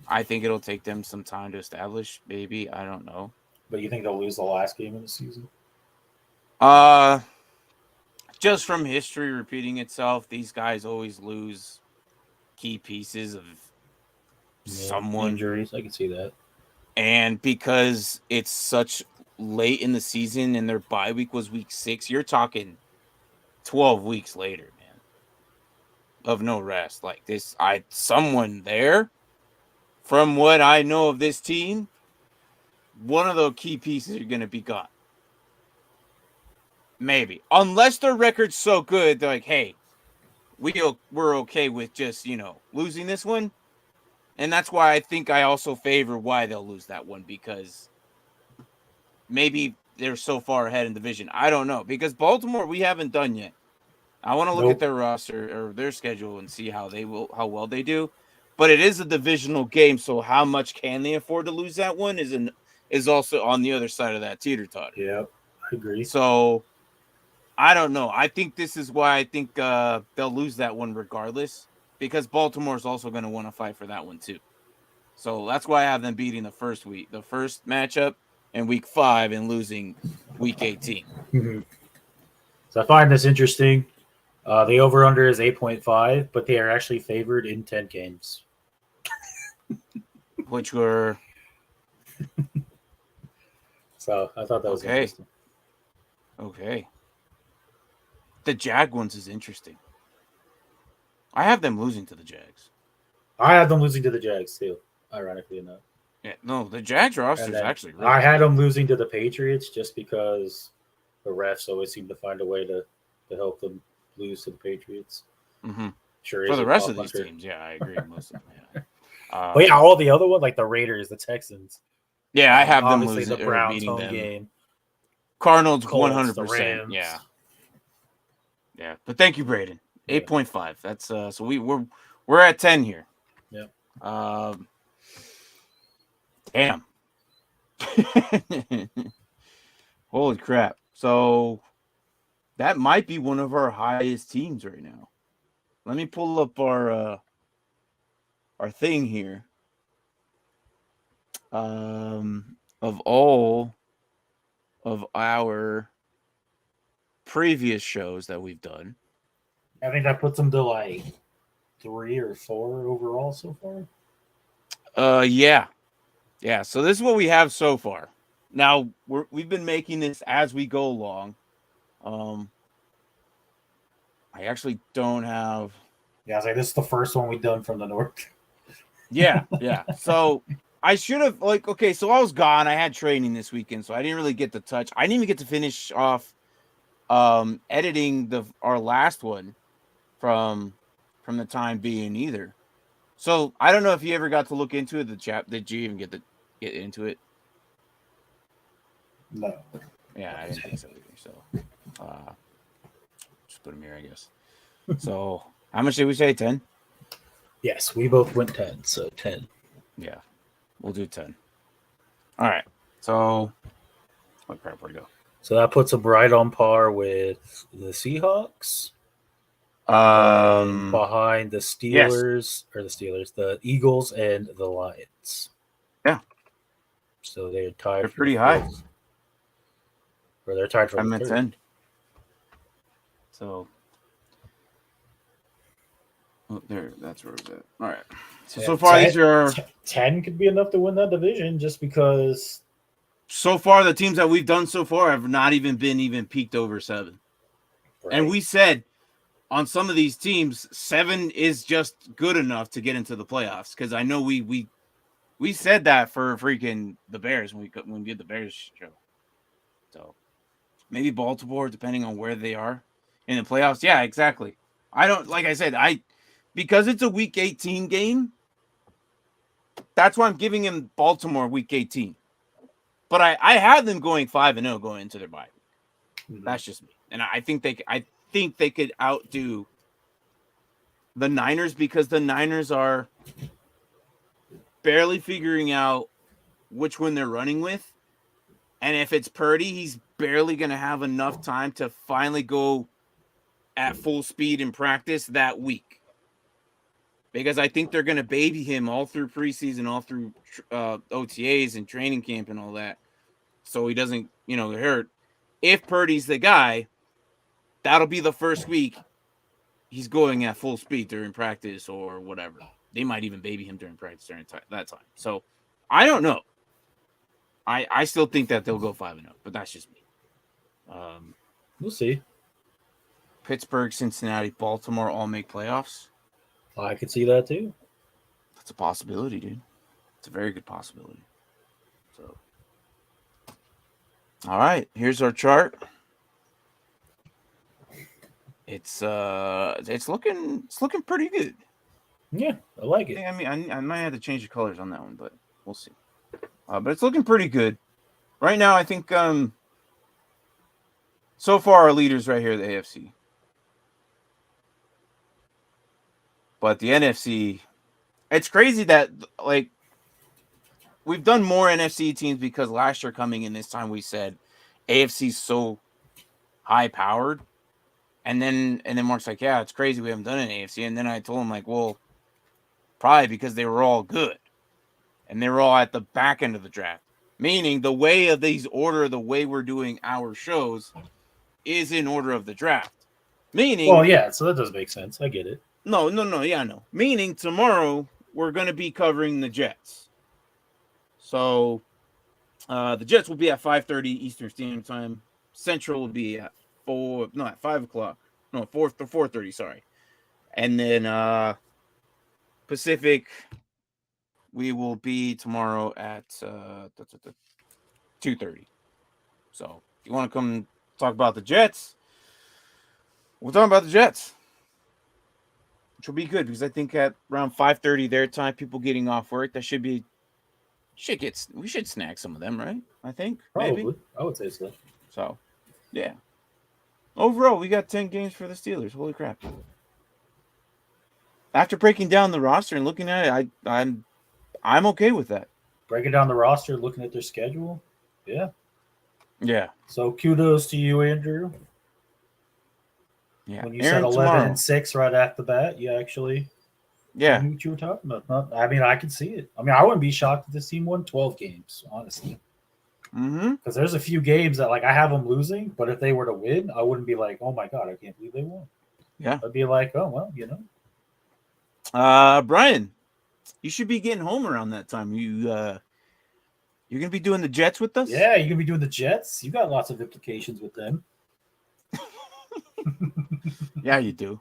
I think it'll take them some time to establish. Maybe, I don't know. But you think they'll lose the last game of the season? Just from history repeating itself, these guys always lose key pieces of someone. Injuries, I can see that. And because it's such late in the season and their bye week was week 6, you're talking 12 weeks later, man, of no rest. Like this, someone there, from what I know of this team, one of the key pieces are going to be gone. Maybe. Unless their record's so good, they're like, hey, we're okay with just, losing this one. And that's why I think I also favor why they'll lose that one, because maybe they're so far ahead in the division. I don't know. Because Baltimore, we haven't done yet. I want to look at their roster or their schedule and see how well they do. But it is a divisional game, so how much can they afford to lose that one is also on the other side of that teeter-totter. Yeah, I agree. So I don't know. I think this is why I think they'll lose that one regardless, because Baltimore's also going to want to fight for that one too. So that's why I have them beating the first matchup in week 5 and losing week 18. Mm-hmm. So I find this interesting. The over-under is 8.5, but they are actually favored in 10 games. Which were... So I thought that was interesting. Okay. The Jag ones is interesting. I have them losing to the Jags. I have them losing to the Jags too, ironically enough. Yeah, no, the Jags roster is actually really I had them losing to the Patriots just because the refs always seem to find a way to help them lose to the Patriots. Mm-hmm. Sure. For the rest of these teams, yeah, I agree. Most of them, yeah. But yeah, all the other ones, like the Raiders, the Texans. Yeah, I have them obviously losing the Browns or beating home them. game. Cardinals, Colts, 100%. the Rams. Yeah. Yeah. But thank you, Braden. Yeah. 8.5. That's so we're at 10 here. Yeah. Damn. Holy crap. So that might be one of our highest teams right now. Let me pull up our thing here. Of all of our previous shows that we've done, I think that puts them to like 3 or 4 overall so far. Yeah. So this is what we have so far. Now we've been making this as we go along. I actually don't have. Yeah, I was like, this is the first one we've done from the north. Yeah. So I should have so I was gone. I had training this weekend, so I didn't really get to touch. I didn't even get to finish off editing our last one from the time being either. So I don't know if you ever got to look into it. Did you even get into it? No. Yeah, I didn't think so either. So just put them here, I guess. So how much did we say? 10? Yes, we both went 10, so 10. Yeah, we'll do 10. All right. So, oh crap, where'd it go? So that puts them right on par with the Seahawks. Behind the Steelers, the Eagles and the Lions. Yeah. So they're tied. They're pretty high. Or they're tied for I'm the at third. 10. So, there. That's where it's at. All right. So far, 10, these are 10 could be enough to win that division, just because. So far, the teams that we've done so far have not even been peaked over 7. Right. And we said on some of these teams, 7 is just good enough to get into the playoffs. Because I know we said that for freaking the Bears when we did the Bears show. So maybe Baltimore, depending on where they are in the playoffs. Yeah, exactly. I don't, like I said, because it's a Week 18 game. That's why I'm giving him Baltimore Week 18. But I have them going 5-0 going into their bye week. Mm-hmm. That's just me, and I think they could outdo the Niners, because the Niners are barely figuring out which one they're running with, and if it's Purdy, he's barely going to have enough time to finally go at full speed in practice that week, because I think they're going to baby him all through preseason, all through OTAs and training camp and all that. So he doesn't, hurt. If Purdy's the guy, that'll be the first week he's going at full speed during practice or whatever. They might even baby him during practice during that time. So I don't know. I still think that they'll go 5-0, but that's just me. We'll see. Pittsburgh, Cincinnati, Baltimore all make playoffs. I could see that too. That's a possibility, dude. It's a very good possibility. So. All right, here's our chart. It's looking pretty good. Yeah, I like it. I mean, I might have to change the colors on that one, but we'll see. But it's looking pretty good right now. I think so far our leaders right here, the AFC, but the NFC. It's crazy that we've done more NFC teams, because last year coming in this time we said AFC's so high powered, and then Mark's like, yeah, it's crazy we haven't done an AFC, and then I told him well, probably because they were all good, and they were all at the back end of the draft. Meaning the way of these order, the way we're doing our shows, is in order of the draft. Meaning, well, yeah, so that does make sense. I get it. No, yeah, I know. Meaning tomorrow we're going to be covering the Jets. So the Jets will be at 5:30 Eastern Standard Time. Central will be at 5 o'clock. No, 4:30. Sorry, and then Pacific, we will be tomorrow at 2:30. So if you want to come talk about the Jets, We're talking about the Jets, which will be good because I think at around 5:30 their time, people getting off work, we should snag some of them, right? I think Probably. maybe. I would say so. So, yeah. Overall, we got 10 games for the Steelers. Holy crap! After breaking down the roster and looking at it, I'm okay with that. Breaking down the roster, looking at their schedule, yeah. So kudos to you, Andrew. Yeah. When you said 11-6 right off the bat, you actually knew what you were talking about. I can see it. I wouldn't be shocked if this team won 12 games, honestly. Because there's a few games that I have them losing, but if they were to win, I wouldn't be like, oh my God, I can't believe they won. Yeah. I'd be like, oh, well, Brian, you should be getting home around that time. You're going to be doing the Jets with us? Yeah, you're going to be doing the Jets. You got lots of implications with them. Yeah, you do.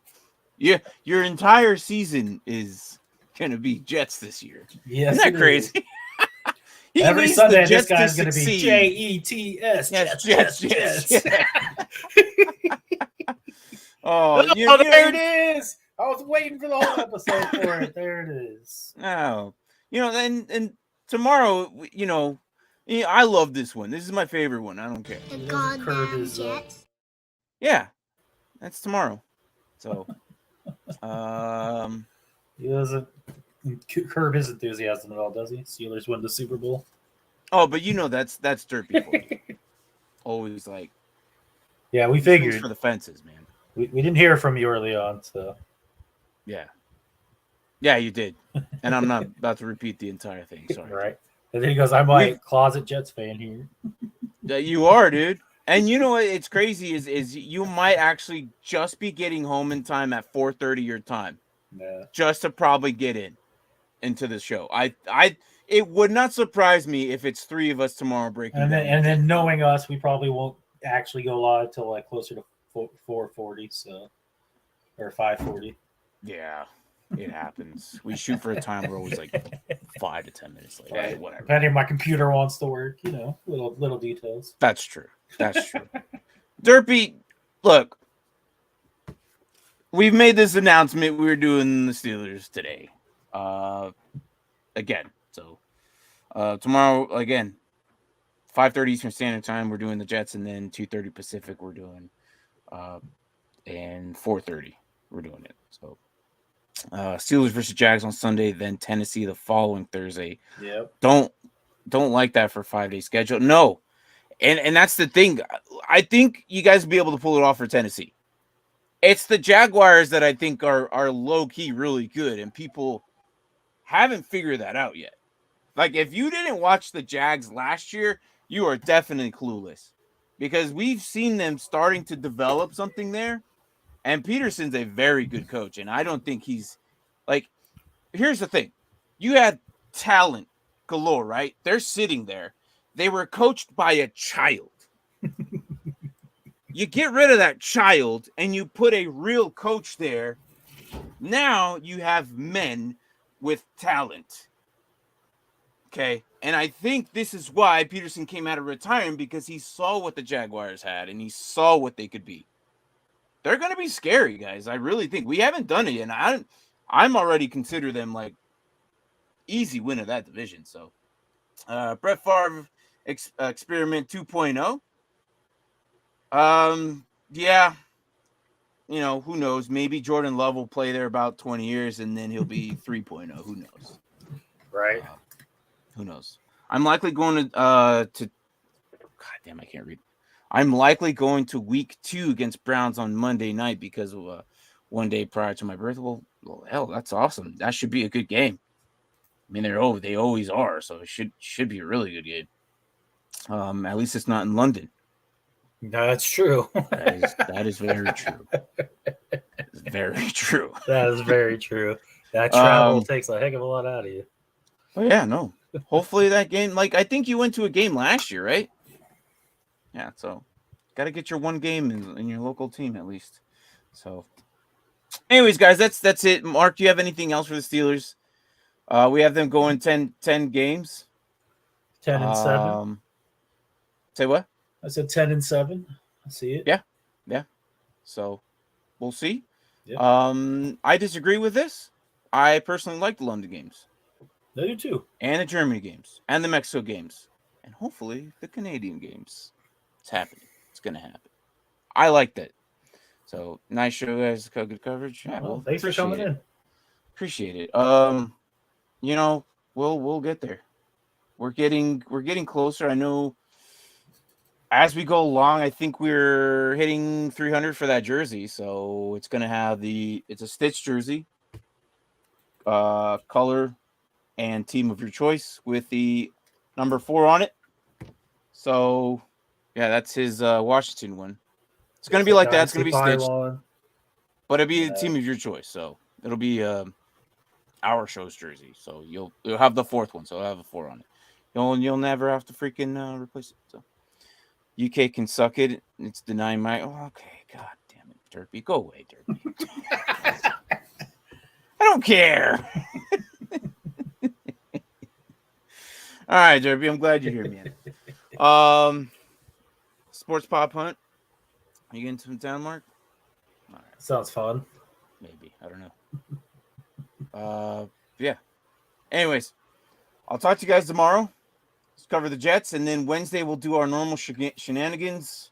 Yeah, your entire season is going to be Jets this year. Yes, isn't that crazy? Every Sunday, this guy's going to be Jets. Jets. Oh, there it is. I was waiting for the whole episode for it. There it is. Oh, and tomorrow, I love this one. This is my favorite one. I don't care. The goddamn Jets. Yeah, that's tomorrow. So, he doesn't curb his enthusiasm at all, does he? Steelers win the Super Bowl. Oh, but that's dirt people. Always yeah, we figured for the fences, man. We didn't hear from you early on, so yeah, you did, and I'm not about to repeat the entire thing. Sorry. Right, and then he goes, "I'm a closet Jets fan here." You are, dude. And you know what? It's crazy is you might actually just be getting home in time at 4:30 your time, just to probably get into the show. It would not surprise me if it's 3 of us tomorrow breaking. And then knowing us, we probably won't actually go live till closer to 4:40, or 5:40. Yeah, it happens. We shoot for a time we're always 5 to 10 minutes late. Right. Whatever. Depending if my computer wants to work, little details. That's true. Derpy, look, we've made this announcement. We're doing the Steelers today. Again. So tomorrow, again, 5:30 Eastern Standard Time, we're doing the Jets, and then 2:30 Pacific, we're doing, and 4:30, we're doing it. So Steelers versus Jags on Sunday, then Tennessee the following Thursday. Yep. Don't like that for a 5-day schedule. No. And that's the thing. I think you guys will be able to pull it off for Tennessee. It's the Jaguars that I think are low-key really good, and people haven't figured that out yet. If you didn't watch the Jags last year, you are definitely clueless, because we've seen them starting to develop something there, and Peterson's a very good coach, and I don't think he's here's the thing. You had talent galore, right? They're sitting there. They were coached by a child. You get rid of that child and you put a real coach there. Now you have men with talent. Okay. And I think this is why Peterson came out of retirement, because he saw what the Jaguars had and he saw what they could be. They're going to be scary, guys. I really think. We haven't done it, and I'm already consider them easy win of that division. So Brett Favre experiment 2.0. Yeah. Who knows? Maybe Jordan Love will play there about 20 years and then he'll be 3.0. Who knows? Right. Who knows? I'm likely going to God damn, I can't read. I'm likely going to week 2 against Browns on Monday night because of one day prior to my birthday. Well, hell, that's awesome. That should be a good game. I mean, they always are, so it should be a really good game. At least it's not in London. No, that's true. That is very true. It's very true. That is very true. That travel takes a heck of a lot out of you. Oh yeah, no. Hopefully that game, I think you went to a game last year, right? Yeah, so got to get your one game in your local team at least. So, anyways, guys, that's it. Mark, do you have anything else for the Steelers? We have them going 10 games. 10-7. Say what? I said 10-7. I see it. Yeah. So we'll see. Yep. I disagree with this. I personally like the London games. I do too. And the Germany games. And the Mexico games. And hopefully the Canadian games. It's happening. It's going to happen. I like that. So, nice show, guys. Good coverage. Yeah, well, thanks for coming in. Appreciate it. You know, we'll get there. We're getting closer. I know as we go along, I think we're hitting 300 for that jersey. So it's gonna have it's a stitch jersey, color and team of your choice with the number 4 on it. So yeah, that's his Washington one. It's gonna be like that. It's gonna be stitched, but it'll be the team of your choice. So it'll be our show's jersey. So you'll have the 4th one. So it'll have a 4 on it. You'll never have to freaking replace it. So UK can suck it. It's denying my. Oh, okay, god damn it, Derpy, go away, Derpy. I don't care. All right, Derpy, I'm glad you're here, man. Sports pop hunt. Are you getting some down, Mark? All right. Sounds fun. Maybe, I don't know. Yeah. Anyways, I'll talk to you guys tomorrow. Let's cover the Jets, and then Wednesday we'll do our normal shenanigans.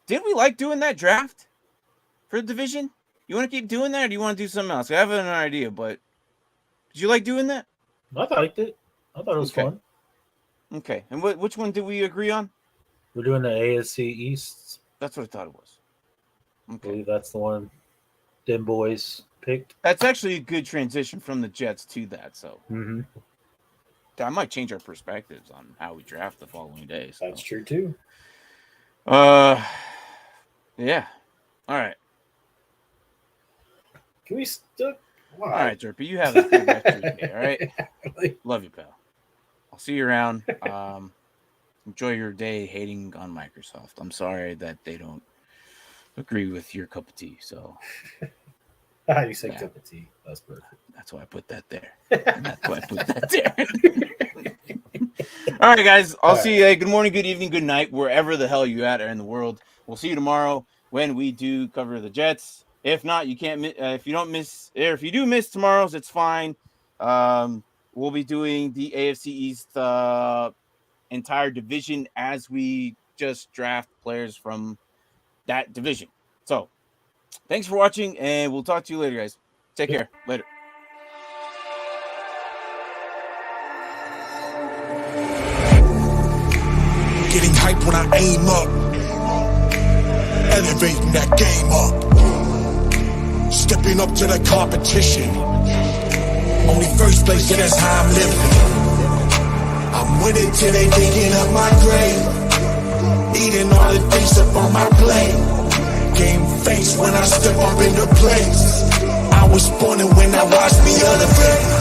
Did we like doing that draft for the division? You want to keep doing that, or do you want to do something else? I have an idea, but did you like doing that? I liked it. I thought it was fun. Okay, and which one did we agree on? We're doing the AFC East. That's what I thought it was. Okay. I believe that's the one them boys picked. That's actually a good transition from the Jets to that. So I might change our perspectives on how we draft the following day. So. That's true too. Yeah. All right. Can we still? All right, Derpy, you have a good rest of your day. All right. Love you, pal. I'll see you around. Enjoy your day hating on Microsoft. I'm sorry that they don't agree with your cup of tea. So you say cup of tea. That's perfect. That's why I put that there. All right, guys. I'll see you. Good morning, good evening, good night, wherever the hell you at in the world. We'll see you tomorrow when we do cover the Jets. If not, you can't. If you don't miss, or if you do miss tomorrow's, it's fine. We'll be doing the AFC East entire division as we just draft players from that division. So, thanks for watching, and we'll talk to you later, guys. Take care. Later. Getting hype when I aim up, elevating that game up, stepping up to the competition. Only first place, yeah, that's how I'm living. I'm winning till they digging up my grave, eating all the things up on my plate. Game face when I step up into place. I was born and when I watched me elevate.